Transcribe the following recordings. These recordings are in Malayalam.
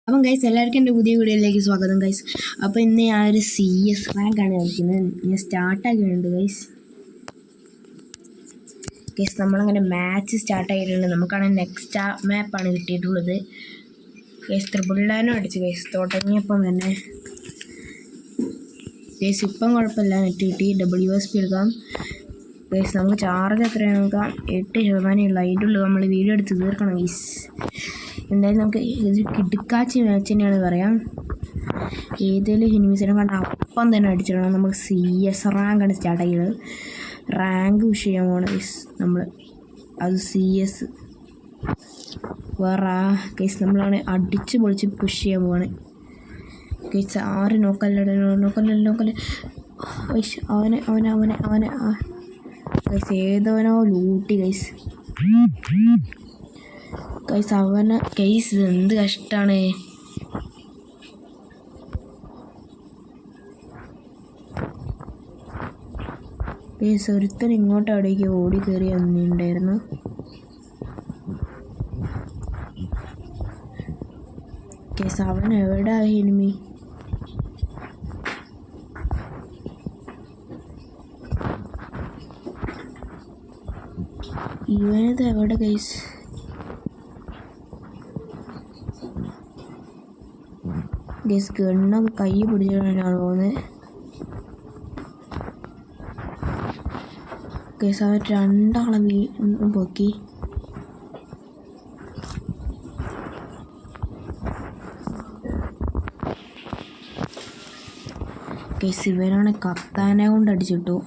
അപ്പം ഗൈസ് എല്ലാവർക്കും എൻ്റെ പുതിയ വീഡിയോയിലേക്ക് സ്വാഗതം ഗൈസ്. അപ്പോൾ ഇന്ന് ഞാനൊരു CS റാങ്കാണ് കളിക്കുന്നത്. ഞാൻ സ്റ്റാർട്ടാക്കിയിട്ടുണ്ട് ഗൈസ്. നമ്മളങ്ങനെ മാച്ച് സ്റ്റാർട്ടാക്കിയിട്ടുണ്ട്. നമുക്കാണെങ്കിൽ നെക്സ്റ്റ് മാപ്പാണ് കിട്ടിയിട്ടുള്ളത് ഗൈസ്. ത്രിബിൾഡാനും അടിച്ച് ഗൈസ് തുടങ്ങിയപ്പം തന്നെ ഗൈസ്. ഇപ്പം കുഴപ്പമില്ല, നെറ്റ് കിട്ടി. WSP എടുക്കാം ഗൈസ്. നമുക്ക് ചാർജ് എത്രയാണ് നോക്കാം. 8% ഉള്ളു. അതിൻ്റെ ഉള്ളിൽ നമ്മൾ വീഡിയോ എടുത്ത് തീർക്കണം ഗൈസ്. എന്തായാലും നമുക്ക് ഇത് കിടുക്കാച്ചി മാച്ച് തന്നെയാണ് പറയാം. ഏതെങ്കിലും ഹിനിമിസിനെ കണ്ട അപ്പം തന്നെ അടിച്ചിടണം. നമുക്ക് CS റാങ്കാണ് സ്റ്റാർട്ടാക്കിയത്. റാങ്ക് പുഷ് ചെയ്യാൻ പോകണം ഗൈസ് നമ്മൾ. അത് CS വേറെ കേസ് നമ്മളാണ് അടിച്ച് പൊളിച്ച് പുഷ് ചെയ്യാൻ പോവാണ് കേസ്. ആര് നോക്കല്ലേ അവനെ ഗൈസ്. ഏതവനോ ലൂട്ടി ഗൈസ്. അവനെ കേസ് എന്ത് കഷ്ടമാണ് കേസ്. ഒരുത്തൻ ഇങ്ങോട്ട് അവിടേക്ക് ഓടി കയറി വന്നിട്ടുണ്ടായിരുന്നു. കേസ് അവൻ എവിടെ എനിമി? ഇവനത് എവിടെ കേസ്? ഗസ് ഗണ്ണൊക്കെ കൈ പിടിച്ചിട്ടാണ് പോകുന്നത് ഗസ്. അവർ രണ്ടാളെ പൊക്കി ഗസ്. ഇവനാണ് കത്താനെ കൊണ്ട് അടിച്ചിട്ടു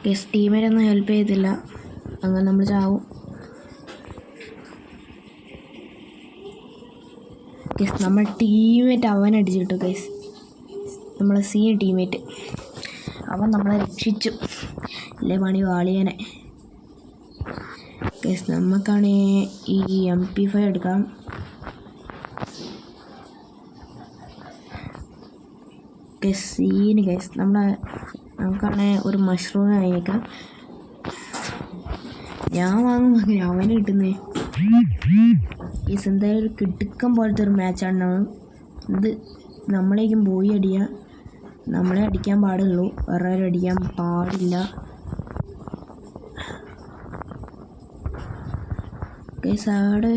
ഗസ്. ടീമേറ്റൊന്നും ഹെൽപ്പ് ചെയ്തില്ല. അങ്ങനെ നമ്മൾ ചാവും ഗസ്. നമ്മൾ ടീമേറ്റ് അവൻ അടിച്ചിട്ടു ഗൈസ്. നമ്മളെ ടീമേറ്റ് അവൻ നമ്മളെ രക്ഷിച്ചു. അല്ലേ പണി വാളിയനെ ഗസ്. നമുക്കാണ് ഈ MP5 എടുക്കാം ഗസ്. ഗൈസ് നമുക്കാണ് ഒരു മഷ്റൂം വാങ്ങിയേക്കാം. ഞാൻ വാങ്ങും അങ്ങനെ അവന് കിട്ടുന്നേ ഗൈസ്. എന്തായാലും ഒരു കിടുക്കം പോലത്തെ ഒരു മാച്ചാണ്. ഇത് നമ്മളേക്കും പോയി അടിക്കുക. നമ്മളെ അടിക്കാൻ പാടുള്ളൂ, വേറെ ആരും അടിക്കാൻ പാടില്ല ഗൈസ്. അവിടെ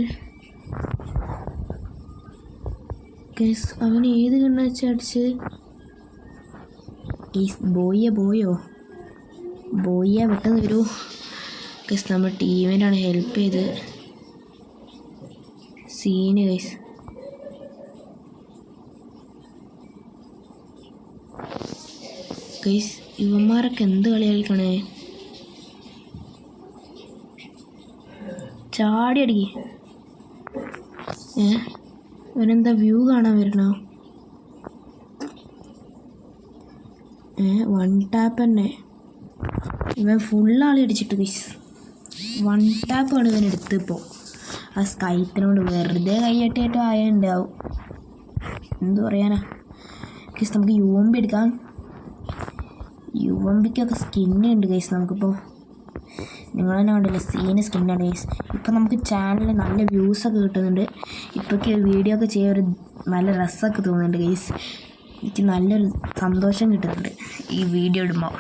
ഗൈസ് അവന് ഏത് കണ്ണ വെച്ചാൽ അടിച്ച് ഗൈസ്. ബോയ്യ പെട്ടെന്ന് വരൂ ഗൈസ്. നമ്മുടെ ടീമിനാണ് ഹെൽപ്പ് ചെയ്ത് ഗൈസ്. ഗൈസ് ഇവന്മാരൊക്കെ എന്ത് കളി കളിക്കണേ? ചാടി അടിക്ക്. ഇവനെന്താ വ്യൂ കാണാൻ വരണോ? വൺ ടാപ്പ് തന്നെ. ഇവൻ ഫുള്ളാളി അടിച്ചിട്ട് ഗൈസ്. വൺ ടാപ്പാണ് ഇവൻ എടുത്തിപ്പോൾ. ആ സ്കൈത്തിനോട് വെറുതെ കൈയ്യട്ടിയായിട്ട് ആയുണ്ടാവും. എന്തു പറയാനാ ഗൈസ്. നമുക്ക് UMP എടുക്കാം. UMPക്കൊക്കെ സ്കിന്നുണ്ട് ഗൈസ് നമുക്കിപ്പോൾ. നിങ്ങൾ തന്നെ കണ്ടില്ല, സ്കിന്നാണ് ഗൈസ്. ഇപ്പം നമുക്ക് ചാനലിൽ നല്ല വ്യൂസൊക്കെ കിട്ടുന്നുണ്ട്. ഇപ്പോഴൊക്കെ വീഡിയോ ഒക്കെ ചെയ്യാൻ ഒരു നല്ല രസമൊക്കെ തോന്നുന്നുണ്ട് ഗൈസ്. എനിക്ക് നല്ലൊരു സന്തോഷം കിട്ടുന്നുണ്ട് ഈ വീഡിയോ ഇടുമ്പോൾ.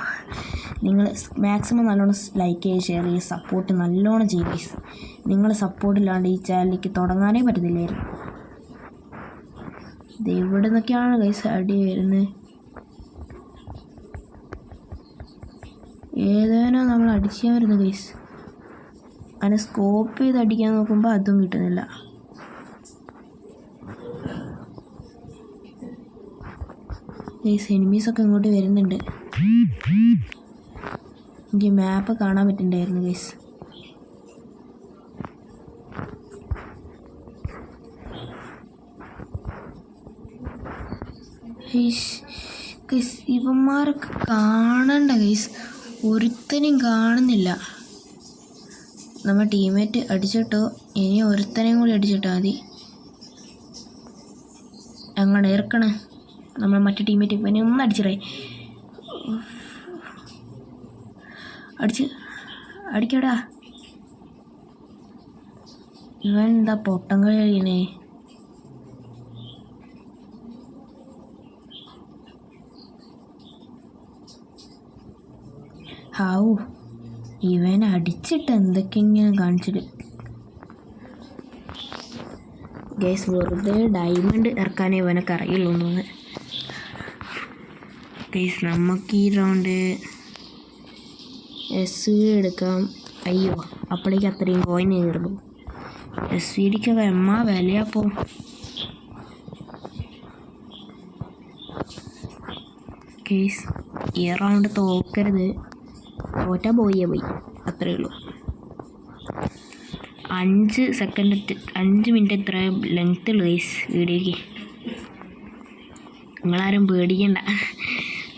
നിങ്ങൾ മാക്സിമം നല്ലോണം ലൈക്ക് ചെയ്യുക, ഷെയർ ചെയ്യുക, സപ്പോർട്ട് നല്ലോണം ചെയ്യുക ഗൈസ്. നിങ്ങൾ സപ്പോർട്ടില്ലാണ്ട് ഈ ചാനലിലേക്ക് തുടങ്ങാനേ പറ്റത്തില്ലായിരുന്നു. ഇത് എവിടെ നിന്നൊക്കെയാണ് ഗൈസ് അടി വരുന്നത്? ഏതാനോ നമ്മൾ അടിച്ചാൽ വരുന്നത് ഗൈസ്. അങ്ങനെ സ്കോപ്പ് ചെയ്ത് അടിക്കാൻ നോക്കുമ്പോൾ അതും കിട്ടുന്നില്ല ഗൈസ്. എനിമീസൊക്കെ ഇങ്ങോട്ട് വരുന്നുണ്ട്. എനിക്ക് മാപ്പ് കാണാൻ പറ്റുന്നുണ്ടായിരുന്നു ഗൈസ്. ഗൈസ് ഇവന്മാരൊക്കെ കാണണ്ട ഗൈസ്. ഒരുത്തനെയും കാണുന്നില്ല. നമ്മൾ ടീമേറ്റ് അടിച്ചിട്ടോ, ഇനി ഒരുത്തനെയും കൂടി അടിച്ചിട്ടാൽ മതി. അങ്ങനെ ഇറക്കണേ നമ്മൾ മറ്റേ ടീമേറ്റ്. ഇവനെ ഒന്ന് അടിച്ചിടേ. അടിക്കടാ ഇവൻ എന്താ പൊട്ടം കളി കഴിയണേ? ഹാവു, ഇവൻ അടിച്ചിട്ട് എന്തൊക്കെയാണ് കാണിച്ചിട്ട്. ഗൈസ് വെറുതെ ഡയമണ്ട് ഇറക്കാനേ ഇവനൊക്കെ അറിയുള്ളൂ തോന്നുന്നു. ഗൈസ് നമുക്ക് ഈ റൗണ്ട് SVD എടുക്കാം. അയ്യോ, അപ്പോഴേക്ക് അത്രയും കോയിൻ കയറുള്ളൂ. SVDക്കൊക്കെ വിലയപ്പോൾ. ഗൈസ് ഈ റൗണ്ട് തോക്കരുത്, തോറ്റാ പോയി അത്രയേ ഉള്ളൂ. 5 സെക്കൻഡ് 5 മിനിറ്റ് ഇത്ര ലെങ്ത് ഉള്ളു ഗൈസ് വീഡിയോയ്ക്ക്. നിങ്ങളാരും പേടിക്കണ്ട,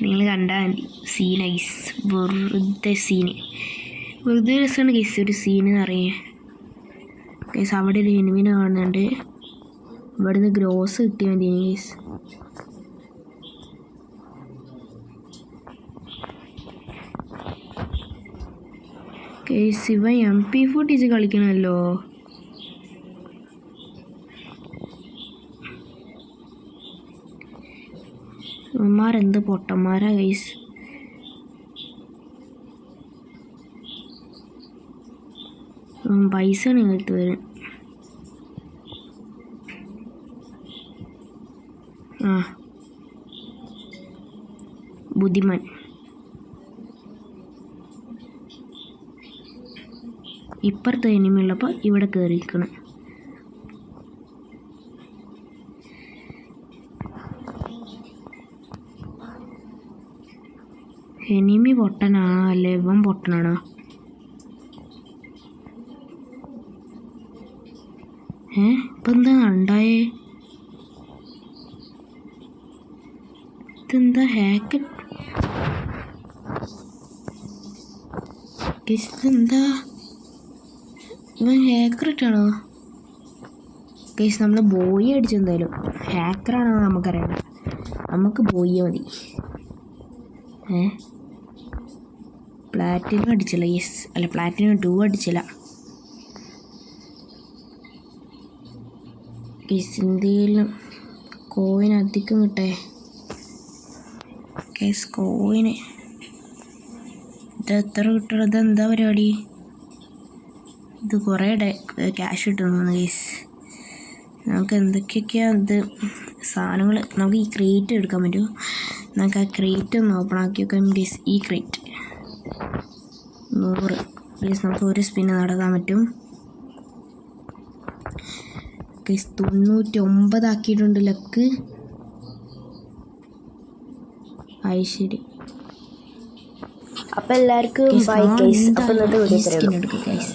നിങ്ങൾ കണ്ടാൽ മതി. സീൻ ഗൈസ്, വെറുതെ രസമാണ് ഗൈസ് ഒരു സീൻ എന്ന് അറിയാൻ. ഗൈസ് അവിടെ ഒരു എനിമിനെ കാണുന്നുണ്ട്. ഇവിടുന്ന് ഗ്രോസ് കിട്ടിയാൽ മതി ഗൈസ്. ഗൈസ് ഇവൻ MP40 കളിക്കണമല്ലോ. ഇവന്മാരെന്ത് പൊട്ടന്മാരാ ഗൈസ്. പൈസ എടുത്ത് വരും. ബുദ്ധിമാൻ. ഇപ്പുറത്തെ എനിമി ഉള്ളപ്പോൾ ഇവിടെ കയറിയിരിക്കണം. എനിമി പൊട്ടനാണോ അല്ലേ ഇവൻ പൊട്ടനാണോ? ഇപ്പം എന്താ ഉണ്ടായേ? ഇതെന്താ ഹാക്ക്? ഇതെന്താ ഇവൻ ഹാക്കറിട്ടാണോ? ഗൈസ് നമ്മൾ ബോയി അടിച്ചെന്തായാലും. ഹാക്കറാണോ നമുക്കറിയണ്ട, നമുക്ക് ബോയി മതി. പ്ലാറ്റിനം അടിച്ചില്ല യെസ്, അല്ല പ്ലാറ്റിനം 2 അടിച്ചില്ല. ഗൈസ് എന്തെങ്കിലും കോയിൻ അധികം കിട്ടേ. ഗൈസ് കോയിന് ഇത് എത്ര കിട്ടണം? ഇതെന്താ പരിപാടി? ഇത് കുറേ ക്യാഷ് കിട്ടുന്നു ഗൈസ്. നമുക്ക് എന്തൊക്കെയൊക്കെയാണ് ഇത് സാധനങ്ങൾ. നമുക്ക് ഈ ക്രേറ്റ് എടുക്കാൻ പറ്റുമോ? നമുക്ക് ആ ക്രേറ്റ് ഒന്ന് ഓപ്പൺ ആക്കി വെക്കാം ഗൈസ്. ഈ ക്രേറ്റ് 100 ഗൈസ്, നമുക്ക് ഒരു സ്പിന്ന് നടത്താൻ പറ്റും ഗൈസ്. 99 ആക്കിയിട്ടുണ്ട് ലക്ക്. ശരി, അപ്പോൾ എല്ലാവർക്കും ബൈ ഗൈസ്. അപ്പോൾ ഇന്നത്തെ വീഡിയോ എടുക്കുക ഗൈസ്.